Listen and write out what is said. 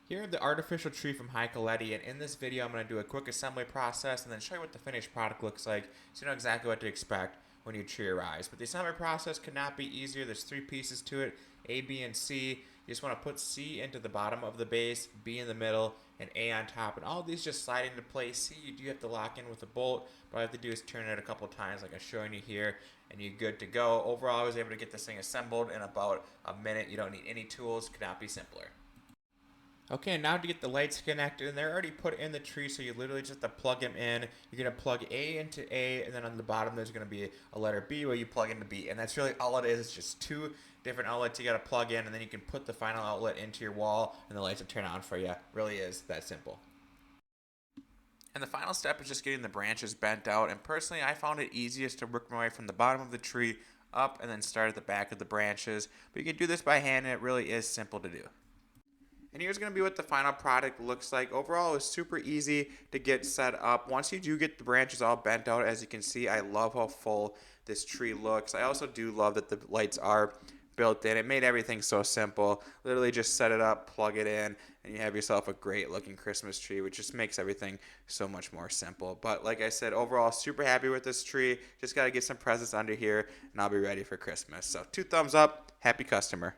Here I have the artificial tree from Hykolity, and in this video I'm going to do a quick assembly process and then show you what the finished product looks like so you know exactly what to expect when your tree arrives. But the assembly process could not be easier. There's three pieces to it, A, B, and C. You just want to put C into the bottom of the base, B in the middle, and A on top. And all of these just slide into place. C you do have to lock in with a bolt, but all you have to do is turn it a couple times like I'm showing you here, and you're good to go. Overall, I was able to get this thing assembled in about a minute. You don't need any tools. Could not be simpler. Okay, now to get the lights connected, and they're already put in the tree, so you literally just have to plug them in. You're going to plug A into A, and then on the bottom there's going to be a letter B where you plug into B. And that's really all it is. It's just two different outlets you got to plug in, and then you can put the final outlet into your wall, and the lights will turn on for you. Really is that simple. And the final step is just getting the branches bent out, and personally I found it easiest to work my way from the bottom of the tree up and then start at the back of the branches. But you can do this by hand, and it really is simple to do. And here's going to be what the final product looks like. Overall, it's super easy to get set up. Once you do get the branches all bent out, as you can see, I love how full this tree looks. I also do love that the lights are built in. It made everything so simple. Literally just set it up, plug it in, and you have yourself a great looking Christmas tree, which just makes everything so much more simple. But like I said, overall, super happy with this tree. Just got to get some presents under here, and I'll be ready for Christmas. So 2 thumbs up. Happy customer.